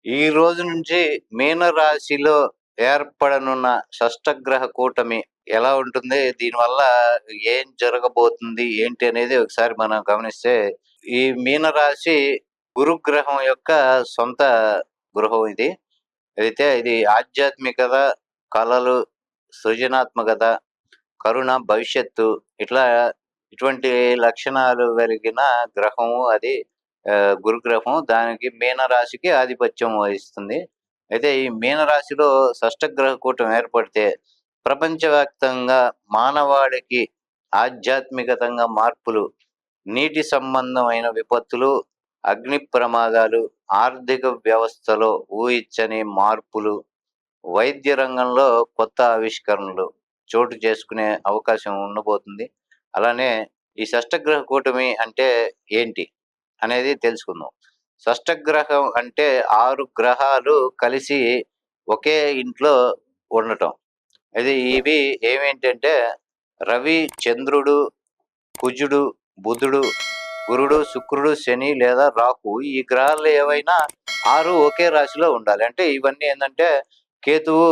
ఈ రోజు నుంచి మీనరాశిలో ఏర్పడనున్న షష్టగ్రహ కూటమి ఎలా ఉంటుంది? దీనివల్ల ఏం జరగబోతుంది? ఏంటి అనేది ఒకసారి మనం గమనిస్తే, ఈ మీనరాశి గురుగ్రహం యొక్క సొంత గృహం ఇది. అయితే ఇది ఆధ్యాత్మికత, కళలు, సృజనాత్మకత, కరుణ, భవిష్యత్తు ఇట్లా ఇటువంటి లక్షణాలు కలిగిన గ్రహము అది. గురుగ్రహం. దానికి మీనరాశికి ఆధిపత్యం వహిస్తుంది. అయితే ఈ మీనరాశిలో షష్టగ్రహ కూటమి ఏర్పడితే ప్రపంచవ్యాప్తంగా మానవాళికి ఆధ్యాత్మికతంగా మార్పులు, నీటి సంబంధమైన విపత్తులు, అగ్ని ప్రమాదాలు, ఆర్థిక వ్యవస్థలో ఊహించని మార్పులు, వైద్య రంగంలో కొత్త ఆవిష్కరణలు చోటు చేసుకునే అవకాశం ఉండబోతుంది. అలానే ఈ షష్టగ్రహ కూటమి అంటే ఏంటి అనేది తెలుసుకుందాం. షష్టగ్రహం అంటే 6 గ్రహాలు కలిసి ఒకే ఇంట్లో ఉండటం. ఇవి ఏమేంటంటే రవి, చంద్రుడు, కుజుడు, బుధుడు, గురుడు, శుక్రుడు, శని లేదా రాహు ఈ గ్రహాలు ఏవైనా 6 ఒకే రాశిలో ఉండాలి. అంటే ఇవన్నీ ఏందంటే కేతువు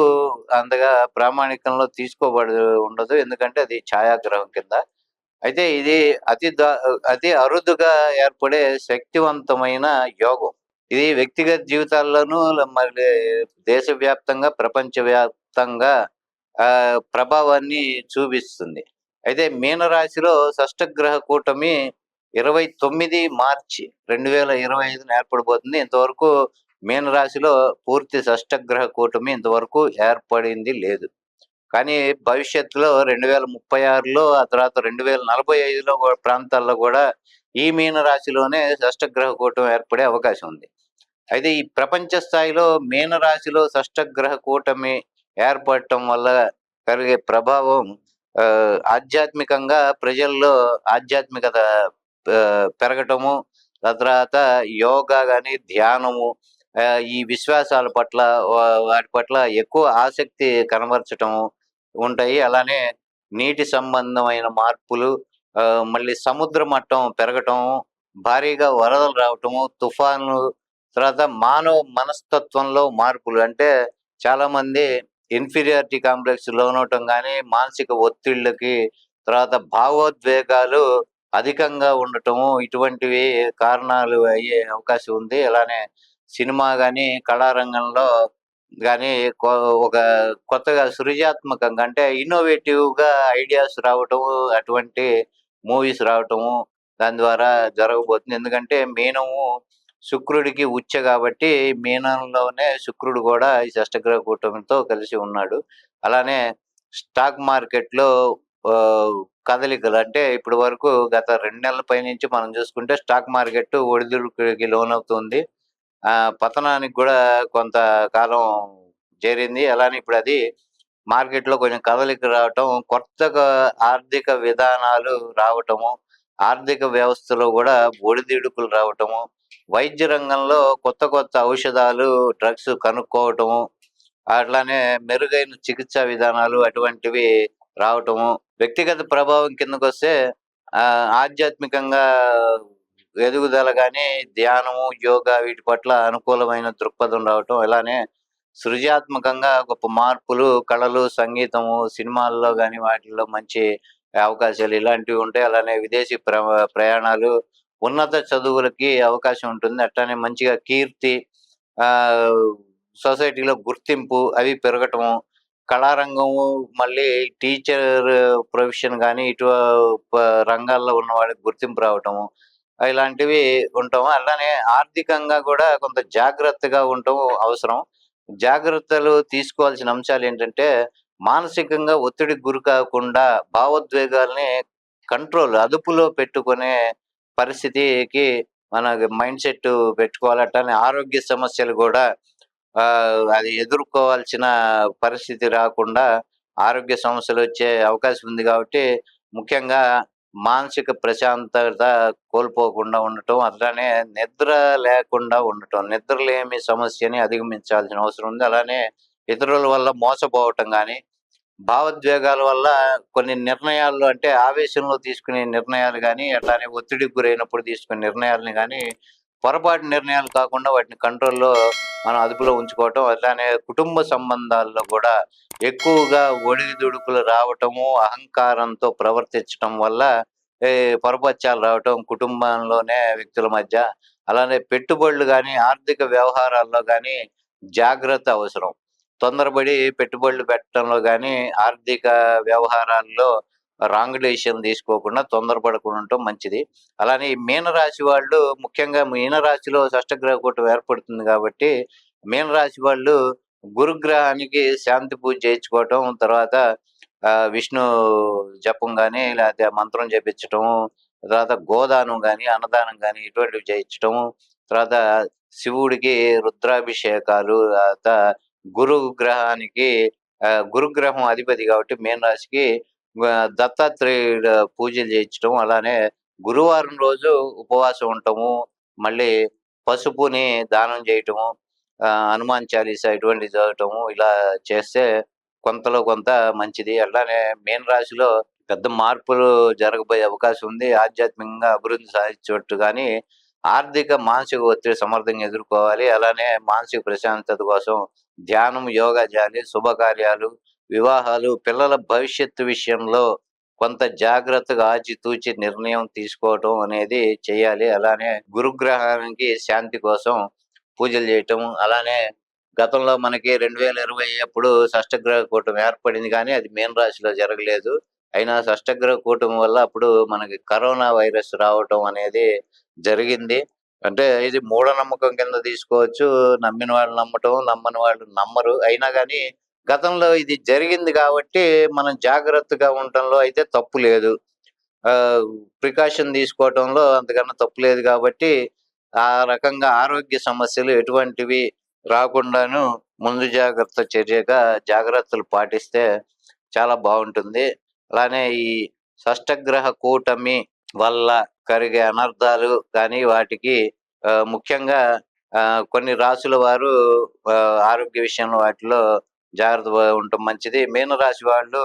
అంతగా ప్రామాణికంలో తీసుకోబడి ఉండదు. ఎందుకంటే అది ఛాయాగ్రహం కింద. అయితే ఇది అతి అరుదుగా ఏర్పడే శక్తివంతమైన యోగం. ఇది వ్యక్తిగత జీవితాల్లోనూ మరి దేశవ్యాప్తంగా, ప్రపంచవ్యాప్తంగా ప్రభావాన్ని చూపిస్తుంది. అయితే మీనరాశిలో షష్టగ్రహ కూటమి 29 మార్చి 2025 ఏర్పడబోతుంది. ఇంతవరకు మీనరాశిలో పూర్తి షష్టగ్రహ కూటమి ఇంతవరకు ఏర్పడింది లేదు. కానీ భవిష్యత్తులో 2036లో, ఆ తర్వాత 2045లో ప్రాంతాల్లో కూడా ఈ మీనరాశిలోనే షష్టగ్రహ కూటమి ఏర్పడే అవకాశం ఉంది. అయితే ఈ ప్రపంచ స్థాయిలో మీనరాశిలో షష్టగ్రహ కూటమి ఏర్పడటం వల్ల కలిగే ప్రభావం ఆధ్యాత్మికంగా ప్రజల్లో ఆధ్యాత్మికత పెరగటము, తర్వాత యోగా గాని, ధ్యానము, ఈ విశ్వాసాల పట్ల వాటి పట్ల ఎక్కువ ఆసక్తి కనబరచటము ఉంటాయి. అలానే నీటి సంబంధమైన మార్పులు, మళ్ళీ సముద్ర మట్టం పెరగటం, భారీగా వరదలు రావటము, తుఫాన్లు, తర్వాత మానవ మనస్తత్వంలో మార్పులు. అంటే చాలామంది ఇన్ఫీరియారిటీ కాంప్లెక్స్ లోనవటం కానీ, మానసిక ఒత్తిళ్ళకి, తర్వాత భావోద్వేగాలు అధికంగా ఉండటము, ఇటువంటివి కారణాలు అయ్యే అవకాశం ఉంది. అలానే సినిమా కానీ, కళారంగంలో కానీ ఒక కొత్తగా సృజనాత్మకంగా అంటే ఇన్నోవేటివ్‌గా ఐడియాస్ రావటము, అటువంటి మూవీస్ రావటము దాని ద్వారా జరగబోతుంది. ఎందుకంటే మీనము శుక్రుడికి ఉచ్చ కాబట్టి మీనంలోనే శుక్రుడు కూడా ఈ షష్టగ్రహ కూటమితో కలిసి ఉన్నాడు. అలానే స్టాక్ మార్కెట్‌లో కదలికలు అంటే ఇప్పటి వరకు గత 2 నెలల పైనుంచి మనం చూసుకుంటే స్టాక్ మార్కెట్ ఒడిదుడుకులకి లోనవుతుంది. పతనానికి కూడా కొంతకాలం చేరింది. అలానే ఇప్పుడు అది మార్కెట్‌లో కొంచెం కదలిక రావటం, కొత్తగా ఆర్థిక విధానాలు రావటము, ఆర్థిక వ్యవస్థలో కూడా ఒడిదుడుకులు రావటము, వైద్య రంగంలో కొత్త ఔషధాలు, డ్రగ్స్ కనుక్కోవటము, అట్లానే మెరుగైన చికిత్సా విధానాలు అటువంటివి రావటము. వ్యక్తిగత ప్రభావం కిందకొస్తే ఆధ్యాత్మికంగా ఎదుగుదల గాని, ధ్యానము, యోగా వీటి పట్ల అనుకూలమైన దృక్పథం రావటం, ఇలానే సృజనాత్మకంగా గొప్ప మార్పులు, కళలు, సంగీతము, సినిమాల్లో గాని వాటిల్లో మంచి అవకాశాలు ఇలాంటివి ఉంటాయి. అలానే విదేశీ ప్రయాణాలు, ఉన్నత చదువులకి అవకాశం ఉంటుంది. అట్లానే మంచిగా కీర్తి, ఆహ్, సొసైటీలో గుర్తింపు అవి పెరగటము, కళారంగము, మళ్ళీ టీచర్ ప్రొఫెషన్ గాని రంగాల్లో ఉన్న వాళ్ళకి గుర్తింపు రావటము, ఇలాంటివి ఉండటం. అలానే ఆర్థికంగా కూడా కొంత జాగ్రత్తగా ఉండటం అవసరం. జాగ్రత్తలు తీసుకోవాల్సిన అంశాలేంటంటే, మానసికంగా ఒత్తిడికి గురి కాకుండా భావోద్వేగాల్ని అదుపులో పెట్టుకునే పరిస్థితికి మన మైండ్ సెట్ పెట్టుకోవాలి. అట్లనే ఆరోగ్య సమస్యలు గూడా అది ఎదుర్కోవాల్సిన పరిస్థితి రాకుండా ఆరోగ్య సమస్యలొచ్చే అవకాశం ఉంది గాబట్టి, ముఖ్యంగా మానసిక ప్రశాంతత కోల్పోకుండా ఉండటం, అట్లానే నిద్ర లేకుండా ఉండటం. నిద్రలేమి సమస్యని అధిగమించాల్సిన అవసరం ఉంది. అలానే ఇతరుల వల్ల మోసపోవటం గాని, భావోద్వేగాల వల్ల కొన్ని నిర్ణయాల్లో అంటే ఆవేశంలో తీసుకునే నిర్ణయాలు గాని, అట్లానే ఒత్తిడికి గురైనప్పుడు తీసుకునే నిర్ణయాలని గాని పొరపాటు నిర్ణయాలు కాకుండా వాటిని కంట్రోల్‌లో మనం అదుపులో ఉంచుకోవటం. అట్లానే కుటుంబ సంబంధాల్లో కూడా ఎక్కువగా ఒడిదుడుకులు రావటము, అహంకారంతో ప్రవర్తించటం వల్ల ఈ పొరపచ్చాలు రావటం కుటుంబంలోనే వ్యక్తుల మధ్య. అలానే పెట్టుబడులు గానీ, ఆర్థిక వ్యవహారాల్లో గానీ జాగ్రత్త అవసరం. తొందరపడి పెట్టుబడులు పెట్టడంలో గానీ, ఆర్థిక వ్యవహారాల్లో రాంగ్ డెసిషన్ తీసుకోకుండా తొందరపడకుండా ఉండటం మంచిది. అలానే ఈ మీనరాశి వాళ్ళు ముఖ్యంగా మీనరాశిలో షష్టగ్రహ కూటమి ఏర్పడుతుంది కాబట్టి, మీనరాశి వాళ్ళు గురుగ్రహానికి శాంతి పూజ చేయించుకోవటం, తర్వాత విష్ణు జపం గాని, లేతే మంత్రం జపించటం, తర్వాత గోదానం గాని, అన్నదానం గాని ఇటువంటివి చేయించటం, తర్వాత శివుడికి రుద్రాభిషేకాలు, తర్వాత గురుగ్రహానికి గురుగ్రహం అధిపతి కాబట్టి మీనరాశికి దత్తాత్రేయుడు పూజలు చేయించటం, అలానే గురువారం రోజు ఉపవాసం ఉండటము, మళ్ళీ పసుపుని దానం చేయటము, హనుమాన్ చాలీసా ఇటువంటివి చదవటము, ఇలా చేస్తే కొంతలో కొంత మంచిది. అట్లానే మీన రాశిలో పెద్ద మార్పులు జరగబోయే అవకాశం ఉంది. ఆధ్యాత్మికంగా అభివృద్ధి సాధించవచ్చు గానీ, ఆర్థిక, మానసిక ఒత్తిడి సమర్థంగా ఎదుర్కోవాలి. అలానే మానసిక ప్రశాంతత కోసం ధ్యానం, యోగా చేయాలి. శుభకార్యాలు, వివాహాలు, పిల్లల భవిష్యత్తు విషయంలో కొంత జాగ్రత్తగా ఆచితూచి నిర్ణయం తీసుకోవటం అనేది చేయాలి. అలానే గురుగ్రహానికి శాంతి కోసం పూజలు చేయటం. అలానే గతంలో మనకి 2020 అప్పుడు షష్టగ్రహ కూటమి ఏర్పడింది కానీ అది మీన రాశిలో జరగలేదు. అయినా షష్టగ్రహ కూటమి వల్ల అప్పుడు మనకి కరోనా వైరస్ రావటం అనేది జరిగింది. అంటే ఇది మూఢనమ్మకం కింద తీసుకోవచ్చు. నమ్మిన వాళ్ళు నమ్మటం, నమ్మని వాళ్ళు నమ్మరు. అయినా గాని గతంలో ఇది జరిగింది కాబట్టి మనం జాగ్రత్తగా ఉండటంలో అయితే తప్పు లేదు. ఆహ్, ప్రికాషన్ తీసుకోవటంలో అంతకన్నా తప్పు లేదు కాబట్టి, ఆ రకంగా ఆరోగ్య సమస్యలు ఎటువంటివి రాకుండాను ముందు జాగ్రత్త చర్యగా జాగ్రత్తలు పాటిస్తే చాలా బావుంటుంది. అలానే ఈ షష్టగ్రహ కూటమి వల్ల కలిగే అనర్థాలు కానీ వాటికి ముఖ్యంగా కొన్ని రాసుల వారు ఆరోగ్య విషయంలో వాటిలో జాగ్రత్తగా ఉండటం మంచిది. మీనరాశి వాళ్ళు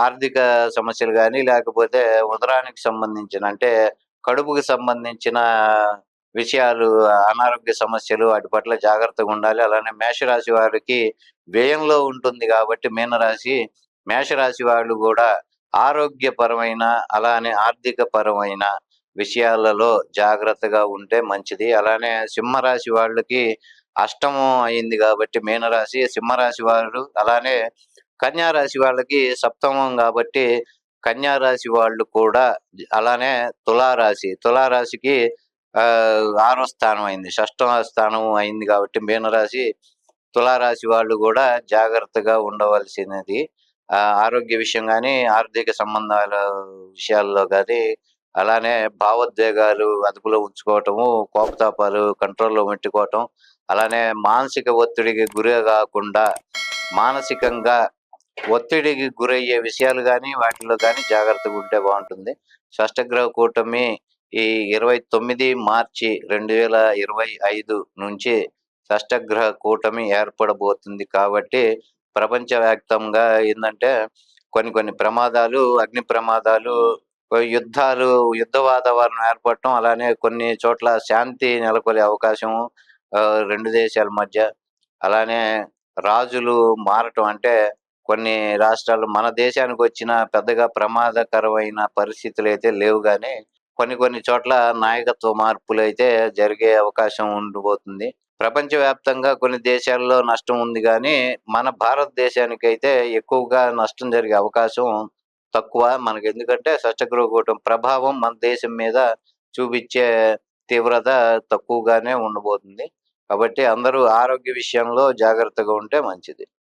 ఆర్థిక సమస్యలు గానీ, లేకపోతే ఉదరానికి సంబంధించిన అంటే కడుపుకి సంబంధించిన విషయాలు, అనారోగ్య సమస్యలు వాటి పట్ల జాగ్రత్తగుండాలి. అలానే మేషరాశి వారికి వ్యయంలో ఉంటుంది గాబట్టి మీనరాశి, మేషరాశి వాళ్ళు గూడా ఆరోగ్యపరమైన, అలానే ఆర్థిక పరమైన విషయాలలో జాగ్రత్తగా ఉంటే మంచిది. అలానే సింహరాశి వాళ్ళకి అష్టమం అయింది గాబట్టి మీనరాశి, సింహరాశి వారు అలానే కన్యా రాశి వాళ్ళకి సప్తమం గాబట్టి కన్యా రాశి వాళ్ళు కూడా అలానే తులారాశి, తులారాశికి ఆరో స్థానం అయింది. షష్టమ స్థానం అయింది కాబట్టి మీనరాశి, తులారాశి వాళ్ళు గూడా జాగ్రత్తగా ఉండవలసినది. ఆరోగ్య విషయం గానీ, ఆర్థిక సంబంధాల విషయాల్లో గానీ, అలానే భావోద్వేగాలు అదుపులో ఉంచుకోవటము, కోపతాపాలు కంట్రోల్‌లో పెట్టుకోవటం, అలానే మానసిక ఒత్తిడికి గురి గాకుండా మానసికంగా ఒత్తిడికి గురయ్యే విషయాలు గానీ, వాటిలో గానీ జాగ్రత్తగుంటే బావుంటుంది. షష్టగ్రహ కూటమి ఈ 29 మార్చి 2025 నుంచి షష్టగ్రహ కూటమి ఏర్పడబోతుంది కాబట్టి, ప్రపంచవ్యాప్తంగా ఏందంటే కొన్ని కొన్ని ప్రమాదాలు, అగ్ని ప్రమాదాలు, యుద్ధాలు, యుద్ధ వాతావరణం ఏర్పడటం, అలానే కొన్ని చోట్ల శాంతి నెలకొలే అవకాశం 2 దేశాల మధ్య. అలానే రాజులు మారటం అంటే కొన్ని రాష్ట్రాలు మన దేశానికొచ్చిన పెద్దగా ప్రమాదకరమైన పరిస్థితులైతే లేవు గానీ, కొన్ని కొన్ని చోట్ల నాయకత్వ మార్పులైతే జరిగే అవకాశం ఉండబోతుంది. ప్రపంచవ్యాప్తంగా కొన్ని దేశాల్లో నష్టం ఉంది గానీ, మన భారతదేశానికైతే ఎక్కువగా నష్టం జరిగే అవకాశం తక్కువ. మనకెందుకంటే షష్టగ్రహ కూటమి ప్రభావం మన దేశం మీద చూపిచ్చే తీవ్రత తక్కువగానే ఉండబోతుంది. కాబట్టి అందరూ ఆరోగ్య విషయంలో జాగ్రత్తగా ఉంటే మంచిది.